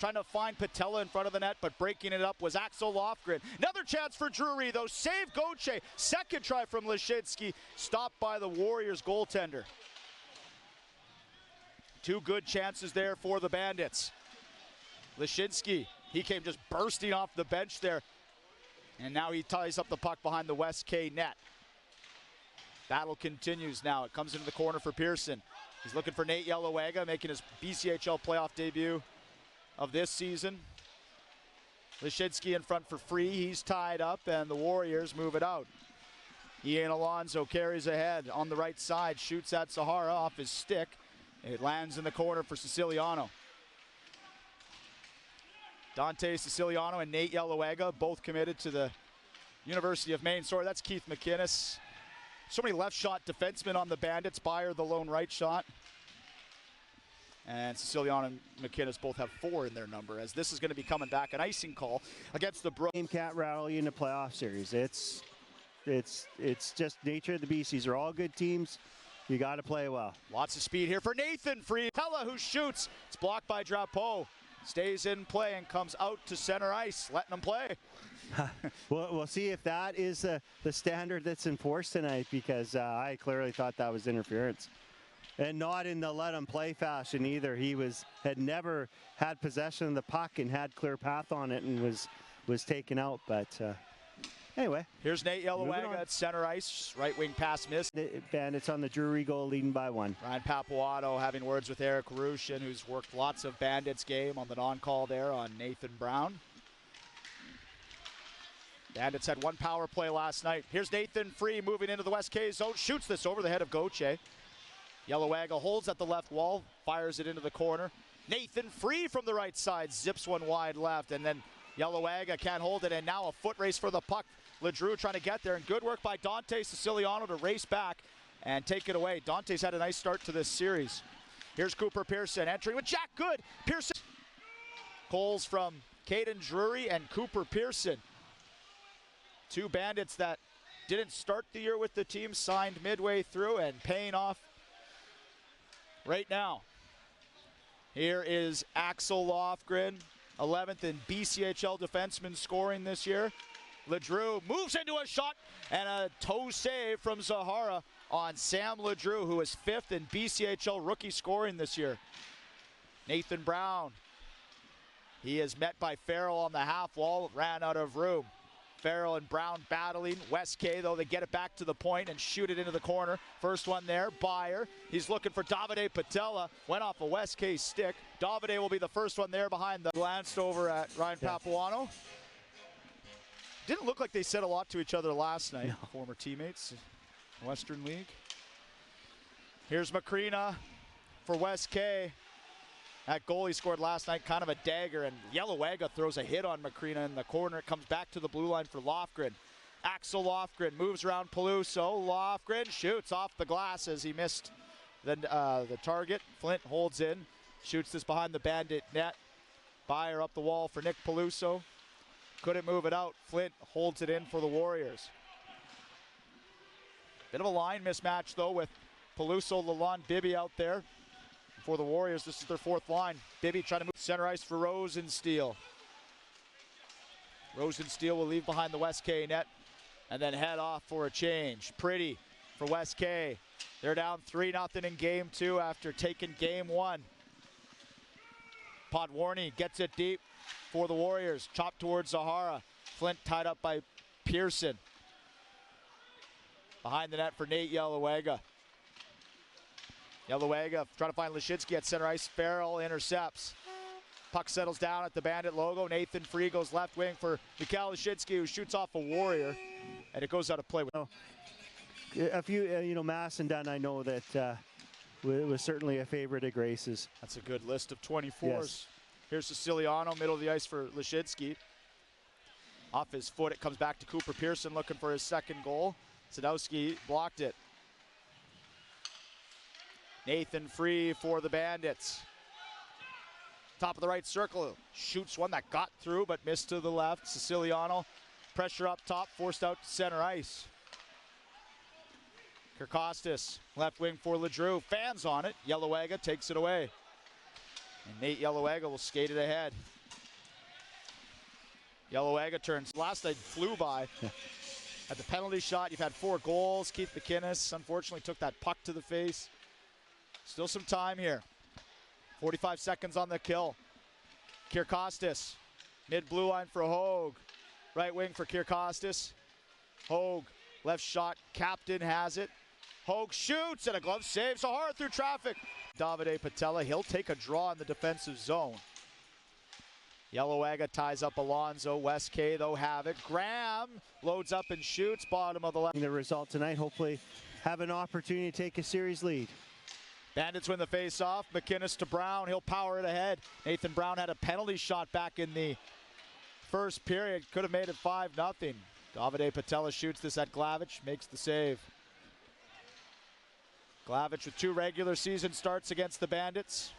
Trying to find Patella in front of the net, but breaking it up was Axel Lofgren. Another chance for Drury, though. Save Gauthier. Second try from Leschinski. Stopped by the Warriors goaltender. Two good chances there for the Bandits. Leschinski, he came just bursting off the bench there. And now he ties up the puck behind the West K net. Battle continues now. It comes into the corner for Pearson. He's looking for Nate Yellowega, making his BCHL playoff debut of this season. Leschinski in front for free. He's tied up, and the Warriors move it out. Ian Alonso carries ahead on the right side, shoots at Sahara off his stick. It lands in the corner for Siciliano. Dante Siciliano and Nate Yellowega, both committed to the University of Maine. Sorry, that's Keith McInnes. So many left shot defensemen on the Bandits. Byer, the lone right shot. And Siciliano and McInnes both have 4 in their number, as this is going to be coming back. An icing call against the Game can't rattle you in a playoff series. It's just nature of the beast. These are all good teams. You got to play well. Lots of speed here for Nathan Free. Tella, who shoots. It's blocked by Drapeau. Stays in play and comes out to center ice, letting him play. We'll see if that is the standard that's enforced tonight, because I clearly thought that was interference. And not in the let him play fashion either. He had never had possession of the puck and had clear path on it and was taken out. But anyway. Here's Nate Yellowega at center ice. Right wing pass missed. Bandits on the Drury goal, leading by 1. Ryan Papuato having words with Eric Rushin, who's worked lots of Bandits game on the non-call there on Nathan Brown. Bandits had 1 power play last night. Here's Nathan Free moving into the West K zone. Shoots this over the head of Gauthier. Yellowega holds at the left wall, fires it into the corner. Nathan Free from the right side, zips one wide left, and then Yellowega can't hold it, and now a foot race for the puck. Ledrew trying to get there, and good work by Dante Siciliano to race back and take it away. Dante's had a nice start to this series. Here's Cooper Pearson entering with Jack Good. Pearson. Goals from Caden Drury and Cooper Pearson. 2 Bandits that didn't start the year with the team, signed midway through and paying off right now. Here is Axel Lofgren, 11th in BCHL defenseman scoring this year. Ledrew moves into a shot and a toe save from Zahara on Sam Ledrew, who is 5th in BCHL rookie scoring this year. Nathan Brown, he is met by Farrell on the half wall, ran out of room. Farrell and Brown battling. West K, though, they get it back to the point and shoot it into the corner. First one there, Byer. He's looking for Davide Patella. Went off a West K stick. Davide will be the first one there behind the glanced over at Ryan Papuano. Didn't look like they said a lot to each other last night. No. Former teammates, Western League. Here's Macrina for West K. That goal he scored last night, kind of a dagger, and Yellowega throws a hit on Macrina in the corner. It comes back to the blue line for Lofgren. Axel Lofgren moves around Peluso. Lofgren shoots off the glass as he missed the target. Flint holds in, shoots this behind the Bandit net. Byer up the wall for Nick Peluso. Couldn't move it out. Flint holds it in for the Warriors. Bit of a line mismatch, though, with Peluso, Lalonde, Bibby out there. For the Warriors, this is their 4th line. Bibby trying to move center ice for Rosensteel. Rosensteel will leave behind the West K net and then head off for a change. Pretty for West K. They're down 3-0 in game 2 after taking game 1. Podwarny gets it deep for the Warriors. Chopped towards Zahara. Flint tied up by Pearson. Behind the net for Nate Yellowega. Yellowega trying to find Leschinski at center ice. Farrell intercepts. Puck settles down at the Bandit logo. Nathan Free goes left wing for Mikhail Leschinski, who shoots off a Warrior, and it goes out of play. A few, Mass and Dunn, I know that was certainly a favorite of Grace's. That's a good list of 24s. Yes. Here's Siciliano, middle of the ice for Leschinski. Off his foot, it comes back to Cooper Pearson looking for his 2nd goal. Sadowski blocked it. Nathan Free for the Bandits. Top of the right circle, shoots one that got through but missed to the left. Siciliano, pressure up top, forced out to center ice. Kirkostas, left wing for Ledrew, fans on it. Yellowega takes it away. And Nate Yellowega will skate it ahead. Yellowega turns. Last night flew by. At the penalty shot, you've had 4 goals. Keith McInnes unfortunately took that puck to the face. Still some time here. 45 seconds on the kill. Kierkostis, mid blue line for Hogue. Right wing for Kierkostis. Hogue, left shot, captain has it. Hogue shoots and a glove save. Zahara through traffic. Davide Patella, he'll take a draw in the defensive zone. Yellowega ties up Alonzo. West K, though, have it. Graham loads up and shoots. Bottom of the left. The result tonight, hopefully have an opportunity to take a series lead. Bandits win the face-off. McInnes to Brown. He'll power it ahead. Nathan Brown had a penalty shot back in the first period. Could have made it 5-0. Davide Patella shoots this at Glavich. Makes the save. Glavich with 2 regular season starts against the Bandits.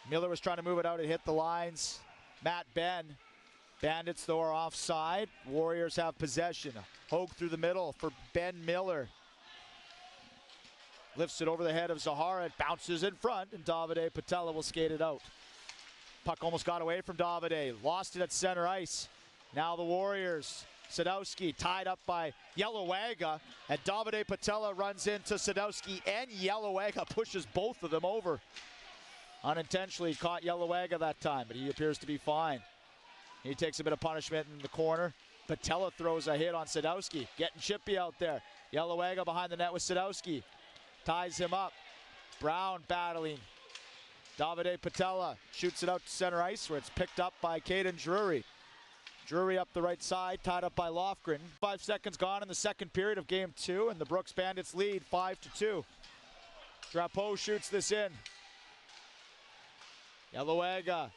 Miller was trying to move it out and hit the lines. Matt Ben. Bandits, though, are offside. Warriors have possession. Hogue through the middle for Ben Miller. Lifts it over the head of Zahara. It bounces in front, and Davide Patella will skate it out. Puck almost got away from Davide. Lost it at center ice. Now the Warriors. Sadowski tied up by Yellowega, and Davide Patella runs into Sadowski, and Yellowega pushes both of them over. Unintentionally caught Yellowega that time, but he appears to be fine. He takes a bit of punishment in the corner. Patella throws a hit on Sadowski. Getting chippy out there. Yellowega behind the net with Sadowski. Ties him up. Brown battling. Davide Patella shoots it out to center ice where it's picked up by Caden Drury. Drury up the right side, tied up by Lofgren. 5 seconds gone in the second period of game 2, and the Brooks Bandits lead 5-2. Drapeau shoots this in. Yellowega.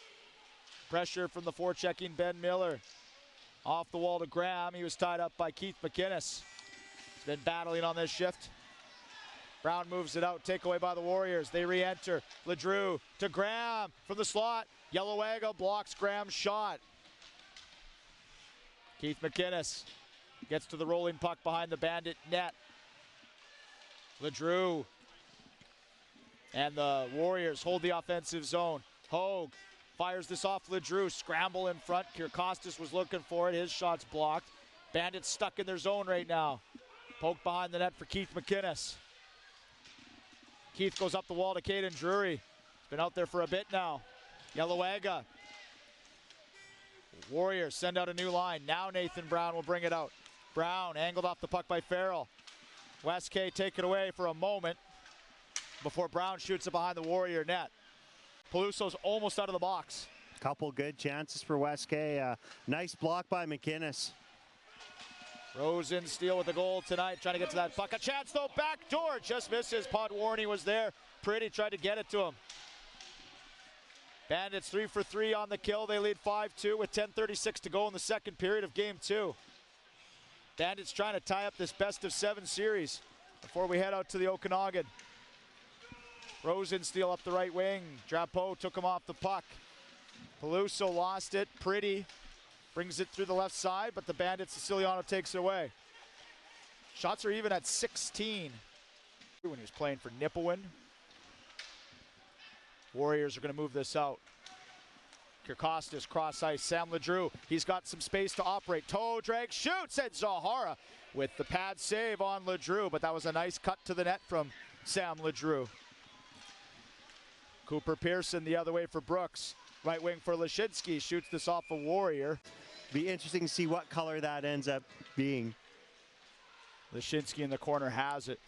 Pressure from the forechecking Ben Miller. Off the wall to Graham. He was tied up by Keith McInnes. He's been battling on this shift. Brown moves it out. Takeaway by the Warriors. They re-enter. Ledrew to Graham from the slot. Yellowega blocks Graham's shot. Keith McInnes gets to the rolling puck behind the Bandit net. Ledrew. And the Warriors hold the offensive zone. Hogue fires this off Ledrew. Scramble in front. Kierkostis was looking for it. His shot's blocked. Bandits stuck in their zone right now. Poke behind the net for Keith McInnes. Keith goes up the wall to Caden Drury. He's been out there for a bit now. Yellowega. Warriors send out a new line. Now Nathan Brown will bring it out. Brown angled off the puck by Farrell. West K take it away for a moment before Brown shoots it behind the Warrior net. Peluso's almost out of the box. Couple good chances for West K. Nice block by McInnes. Rosensteel with the goal tonight, trying to get to that puck. A chance though, back door, just misses. Podwarny was there. Pretty tried to get it to him. Bandits 3 for 3 on the kill. They lead 5-2 with 10:36 to go in the second period of game 2. Bandits trying to tie up this best of 7 series before we head out to the Okanagan. Rosensteel up the right wing. Drapeau took him off the puck. Peluso lost it. Pretty brings it through the left side, but the Bandits, Siciliano takes it away. Shots are even at 16 when he was playing for Nipawin. Warriors are going to move this out. Kierkostis cross ice. Sam Ledrew. He's got some space to operate. Toe drag, shoots, and Zahara with the pad save on Ledrew, but that was a nice cut to the net from Sam Ledrew. Cooper Pearson the other way for Brooks. Right wing for Lashinsky. Shoots this off a Warrior. Be interesting to see what color that ends up being. Lashinsky in the corner has it.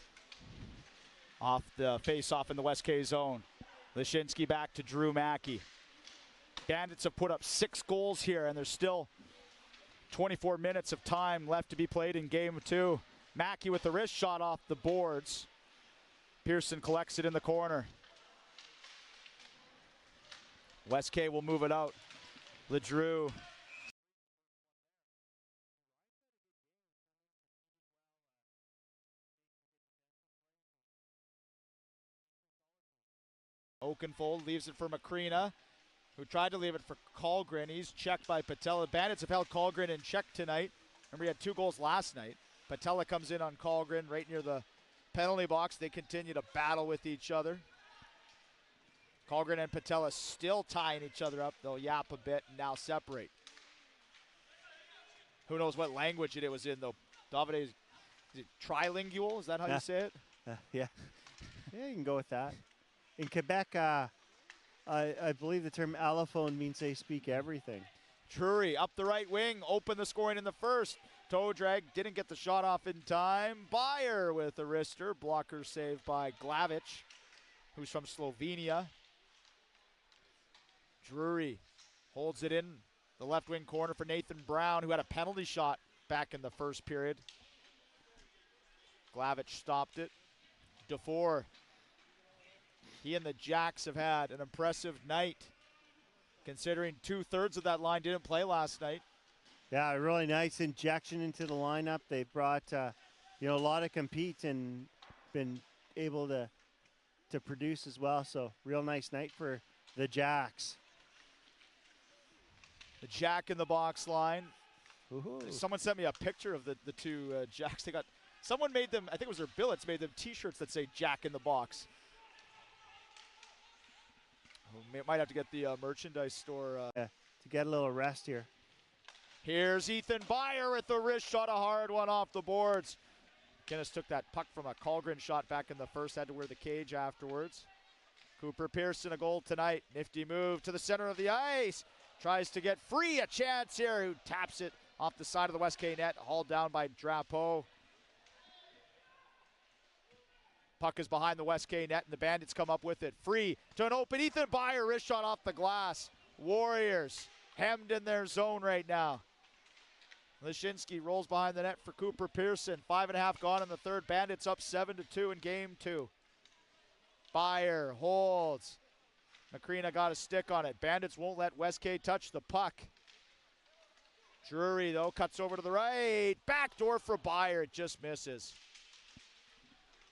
Off the face-off in the West K zone. Lashinsky back to Drew Mackey. Bandits have put up 6 goals here, and there's still 24 minutes of time left to be played in game 2. Mackey with the wrist shot off the boards. Pearson collects it in the corner. West K will move it out. Ledrew. Oakenfold leaves it for Macrina, who tried to leave it for Colgren. He's checked by Patella. Bandits have held Colgren in check tonight. Remember, he had 2 goals last night. Patella comes in on Colgren right near the penalty box. They continue to battle with each other. Colgren and Patella still tying each other up. They'll yap a bit and now separate. Who knows what language it was in, though. Davide, is it trilingual? Is that how you say it? Yeah. Yeah, you can go with that. In Quebec, I believe the term allophone means they speak everything. Drury up the right wing, opened the scoring in the first. Toe drag, didn't get the shot off in time. Bayer with a wrister. Blocker saved by Glavic, who's from Slovenia. Drury holds it in the left wing corner for Nathan Brown, who had a penalty shot back in the first period. Glavic stopped it. DeFore, he and the Jacks have had an impressive night, considering 2/3 of that line didn't play last night. Yeah, a really nice injection into the lineup. They brought a lot of compete and been able to produce as well. So real nice night for the Jacks. The Jack in the Box line. Ooh. Someone sent me a picture of the two Jacks. Someone made them, I think it was their billets, made them t-shirts that say Jack in the Box. Might have to get the merchandise store. To get a little rest here. Here's Ethan Bayer with the wrist shot, a hard one off the boards. Guinness took that puck from a Colgren shot back in the first, had to wear the cage afterwards. Cooper Pearson, a goal tonight. Nifty move to the center of the ice. Tries to get free, a chance here, who taps it off the side of the West K net, hauled down by Drapeau. Puck is behind the West K net, and the Bandits come up with it. Free to an open Ethan Bayer, wrist shot off the glass. Warriors hemmed in their zone right now. Leshinsky rolls behind the net for Cooper Pearson. 5.5 gone in the third. Bandits up 7-2 in game 2. Bayer holds. Macrina got a stick on it. Bandits won't let West K touch the puck. Drury, though, cuts over to the right. Backdoor for Bayer. It just misses.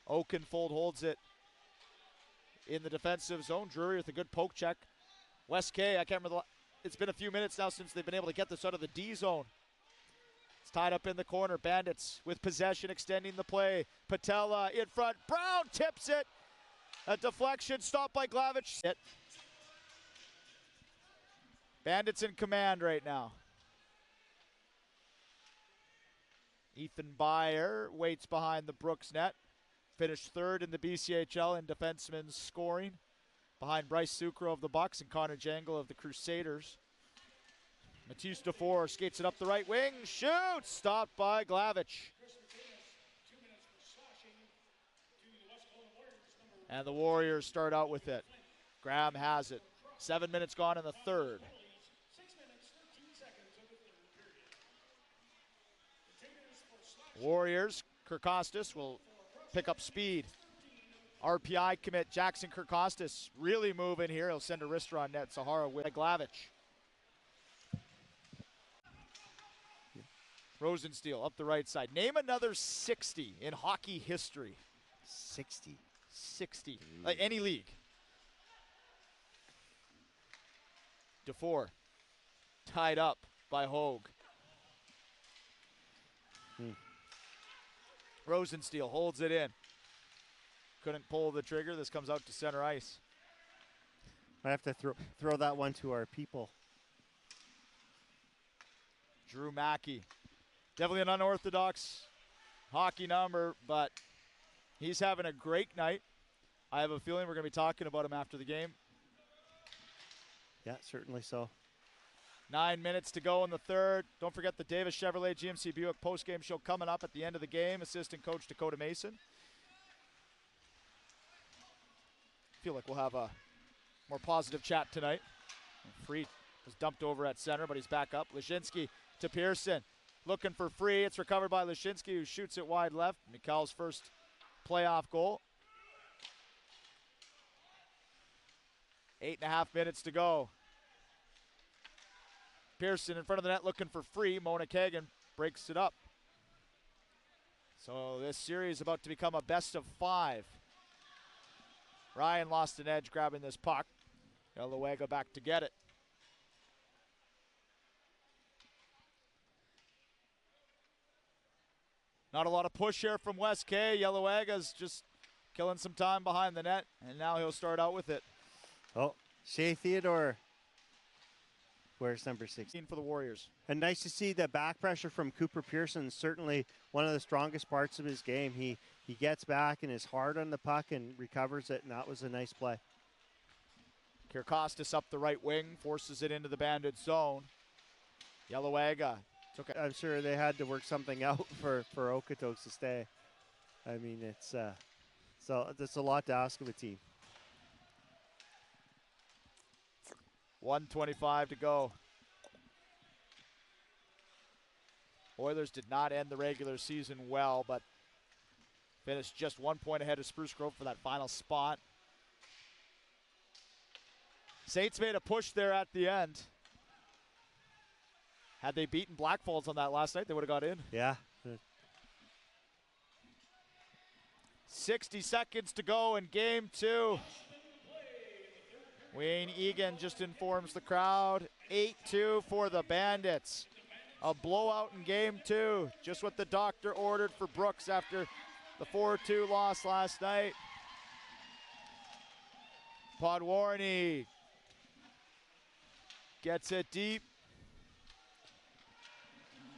Oakenfold holds it in the defensive zone. Drury with a good poke check. West K, I can't remember. It's been a few minutes now since they've been able to get this out of the D zone. It's tied up in the corner. Bandits with possession, extending the play. Patella in front. Brown tips it. A deflection stopped by Glavic. Bandits in command right now. Ethan Bayer waits behind the Brooks net. Finished third in the BCHL in defensemen scoring, behind Bryce Sucro of the Bucks and Connor Jangle of the Crusaders. Matisse DeFore skates it up the right wing, shoots, stopped by Glavic. And the Warriors start out with it. Graham has it. 7 minutes gone in the third. Warriors, Kirkostas will pick up speed. RPI commit Jackson Kirkostas really moving here. He'll send a wrister on net. Sahara with Glavic. Rosensteel up the right side. Name another 60 in hockey history. 60. 60. Like any league. DeFore tied up by Hogue. Rosensteel holds it in. Couldn't pull the trigger. This comes out to center ice. I have to throw that one to our people. Drew Mackey. Definitely an unorthodox hockey number, but he's having a great night. I have a feeling we're going to be talking about him after the game. Yeah, certainly so. 9 minutes to go in the third. Don't forget the Davis Chevrolet GMC Buick postgame show coming up at the end of the game. Assistant coach Dakota Mason. Feel like we'll have a more positive chat tonight. Free was dumped over at center, but he's back up. Leshinsky to Pearson. Looking for free. It's recovered by Leshinsky, who shoots it wide left. Mikhal's first playoff goal. 8.5 minutes to go. Pearson in front of the net looking for free. Mona Kagan breaks it up. So this series is about to become a best of 5. Ryan lost an edge grabbing this puck. Yellowega back to get it. Not a lot of push here from West K. Yellowaga's just killing some time behind the net, and now he'll start out with it. Oh, Shea Theodore. Where's number 16? For the Warriors. And nice to see the back pressure from Cooper Pearson. Certainly one of the strongest parts of his game. He gets back and is hard on the puck and recovers it, and that was a nice play. Kirkostas up the right wing, forces it into the Bandit zone. Yellowega. I'm sure they had to work something out for Okotoks to stay. I mean, it's so that's a lot to ask of a team. 1:25 to go. Oilers did not end the regular season well, but finished just 1 point ahead of Spruce Grove for that final spot. Saints made a push there at the end. Had they beaten Black Falls on that last night, they would have got in. Yeah. 60 seconds to go in game 2. Wayne Egan just informs the crowd. 8-2 for the Bandits. A blowout in game 2. Just what the doctor ordered for Brooks after the 4-2 loss last night. Podwarny gets it deep.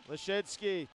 Lashitsky